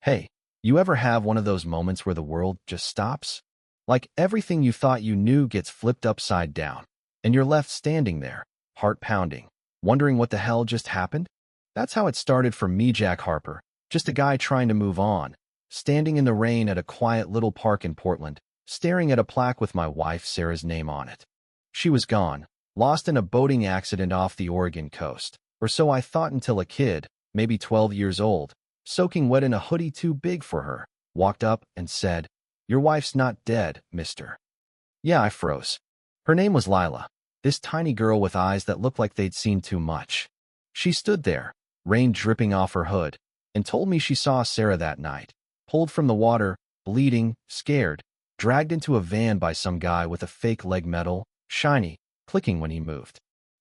Hey, you ever have one of those moments where the world just stops? Like everything you thought you knew gets flipped upside down, and you're left standing there, heart pounding, wondering what the hell just happened? That's how it started for me, Jack Harper, just a guy trying to move on, standing in the rain at a quiet little park in Portland, staring at a plaque with my wife Sarah's name on it. She was gone, lost in a boating accident off the Oregon coast, or so I thought until a kid, maybe 12 years old, soaking wet in a hoodie too big for her, walked up and said, "Your wife's not dead, mister." Yeah, I froze. Her name was Lila, this tiny girl with eyes that looked like they'd seen too much. She stood there, rain dripping off her hood, and told me she saw Sarah that night, pulled from the water, bleeding, scared, dragged into a van by some guy with a fake leg metal, shiny, clicking when he moved.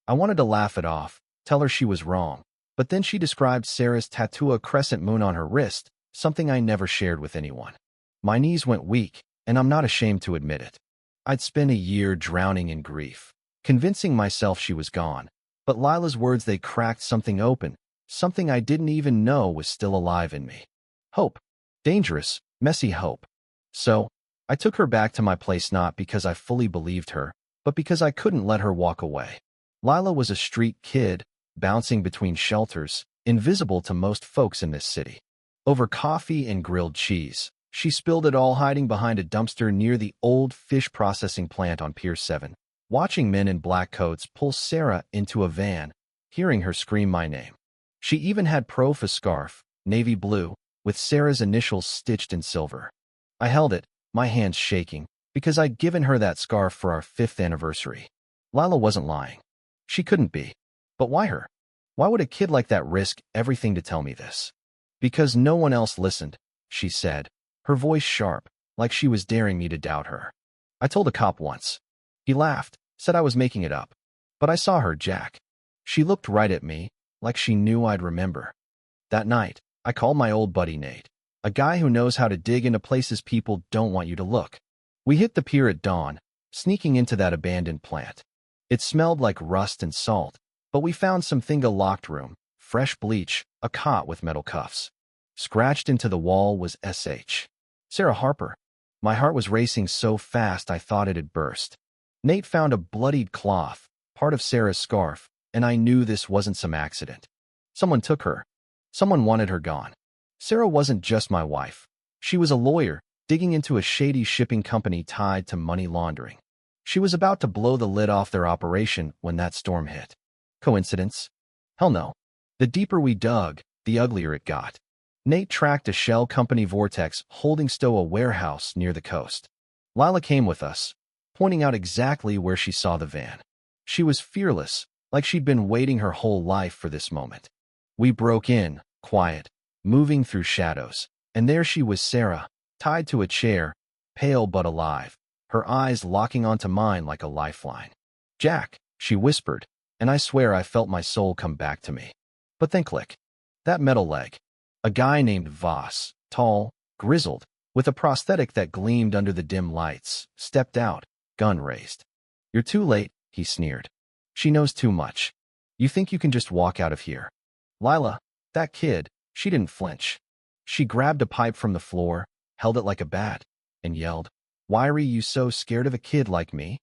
I wanted to laugh it off, tell her she was wrong, but then she described Sarah's tattoo, a crescent moon on her wrist, something I never shared with anyone. My knees went weak, and I'm not ashamed to admit it. I'd spent a year drowning in grief, convincing myself she was gone, but Lila's words, they cracked something open, something I didn't even know was still alive in me. Hope. Dangerous, messy hope. So, I took her back to my place not because I fully believed her, but because I couldn't let her walk away. Lila was a street kid, bouncing between shelters, invisible to most folks in this city. Over coffee and grilled cheese, she spilled it all hiding behind a dumpster near the old fish processing plant on Pier 7, watching men in black coats pull Sarah into a van, hearing her scream my name. She even had a scarf, navy blue, with Sarah's initials stitched in silver. I held it, my hands shaking, because I'd given her that scarf for our 5th anniversary. Lila wasn't lying. She couldn't be. But why her? Why would a kid like that risk everything to tell me this? Because no one else listened, she said, her voice sharp, like she was daring me to doubt her. I told a cop once. He laughed, said I was making it up. But I saw her, Jack. She looked right at me, like she knew I'd remember. That night, I called my old buddy Nate, a guy who knows how to dig into places people don't want you to look. We hit the pier at dawn, sneaking into that abandoned plant. It smelled like rust and salt, but we found something, a locked room, fresh bleach, a cot with metal cuffs. Scratched into the wall was S.H. Sarah Harper. My heart was racing so fast I thought it had burst. Nate found a bloodied cloth, part of Sarah's scarf, and I knew this wasn't some accident. Someone took her. Someone wanted her gone. Sarah wasn't just my wife. She was a lawyer, digging into a shady shipping company tied to money laundering. She was about to blow the lid off their operation when that storm hit. Coincidence? Hell no. The deeper we dug, the uglier it got. Nate tracked a shell company Vortex holding stow a warehouse near the coast. Lila came with us, pointing out exactly where she saw the van. She was fearless, like she'd been waiting her whole life for this moment. We broke in, quiet, moving through shadows, and there she was, Sarah, tied to a chair, pale but alive, her eyes locking onto mine like a lifeline. "Jack," she whispered, and I swear I felt my soul come back to me. But then click. That metal leg. A guy named Voss, tall, grizzled, with a prosthetic that gleamed under the dim lights, stepped out, gun raised. "You're too late," he sneered. "She knows too much. You think you can just walk out of here?" Lila, that kid, she didn't flinch. She grabbed a pipe from the floor, held it like a bat, and yelled, "Why are you so scared of a kid like me?"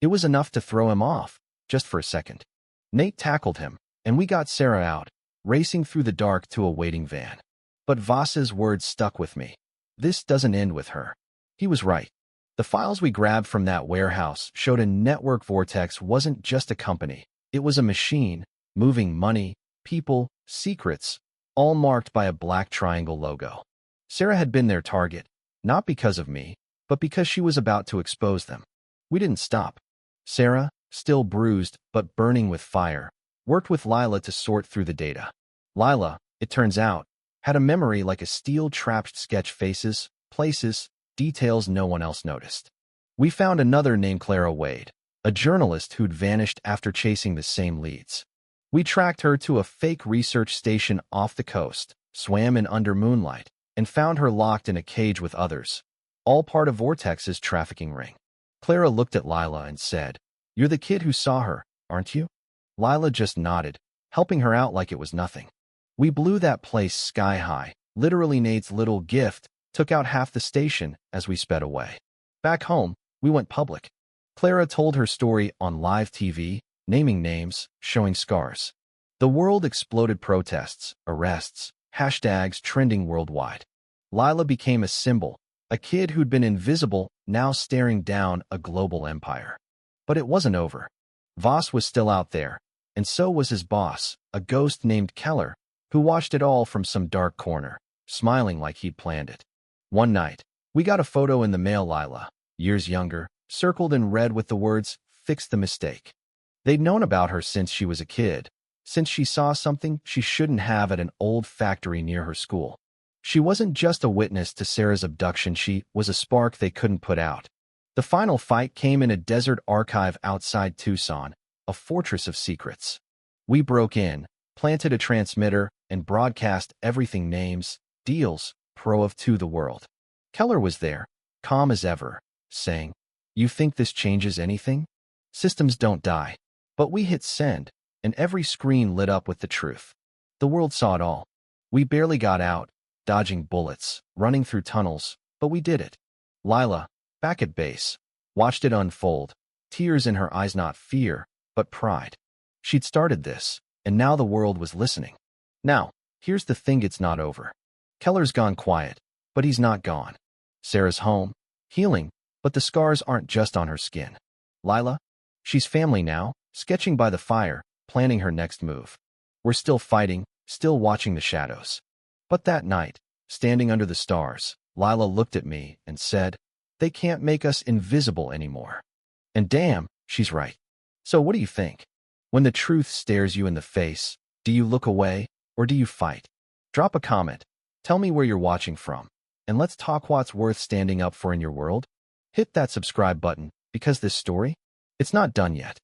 It was enough to throw him off, just for a second. Nate tackled him, and we got Sarah out, racing through the dark to a waiting van. But Voss's words stuck with me. This doesn't end with her. He was right. The files we grabbed from that warehouse showed a network. Vortex wasn't just a company. It was a machine, moving money, people, secrets, all marked by a black triangle logo. Sarah had been their target, not because of me, but because she was about to expose them. We didn't stop. Sarah, still bruised but burning with fire, worked with Lila to sort through the data. Lila, it turns out, had a memory like a steel-trapped sketch, faces, places, details no one else noticed. We found another named Clara Wade, a journalist who'd vanished after chasing the same leads. We tracked her to a fake research station off the coast, swam in under moonlight, and found her locked in a cage with others, all part of Vortex's trafficking ring. Clara looked at Lila and said, "You're the kid who saw her, aren't you?" Lila just nodded, helping her out like it was nothing. We blew that place sky high, Literally, Nate's little gift took out half the station as we sped away. Back home, we went public. Clara told her story on live TV, naming names, showing scars. The world exploded: protests, arrests, hashtags trending worldwide. Lila became a symbol, a kid who'd been invisible, now staring down a global empire. But it wasn't over. Voss was still out there, and so was his boss, a ghost named Keller, who watched it all from some dark corner, smiling like he'd planned it. One night, we got a photo in the mail: Lila, years younger, circled in red with the words, "Fix the mistake." They'd known about her since she was a kid, since she saw something she shouldn't have at an old factory near her school. She wasn't just a witness to Sarah's abduction, she was a spark they couldn't put out. The final fight came in a desert archive outside Tucson, a fortress of secrets. We broke in, planted a transmitter, and broadcast everything: names, deals, to the world. Keller was there, calm as ever, saying, "You think this changes anything? Systems don't die." But we hit send, and every screen lit up with the truth. The world saw it all. We barely got out, dodging bullets, running through tunnels, but we did it. Lila, back at base, watched it unfold, tears in her eyes, not fear, but pride. She'd started this, and now the world was listening. Now, here's the thing: it's not over. Keller's gone quiet, but he's not gone. Sarah's home, healing, but the scars aren't just on her skin. Lila, she's family now, sketching by the fire, planning her next move. We're still fighting, still watching the shadows. But that night, standing under the stars, Lila looked at me and said, "They can't make us invisible anymore." And damn, she's right. So what do you think? When the truth stares you in the face, do you look away, or do you fight? Drop a comment. Tell me where you're watching from, and let's talk what's worth standing up for in your world. Hit that subscribe button, because this story, it's not done yet.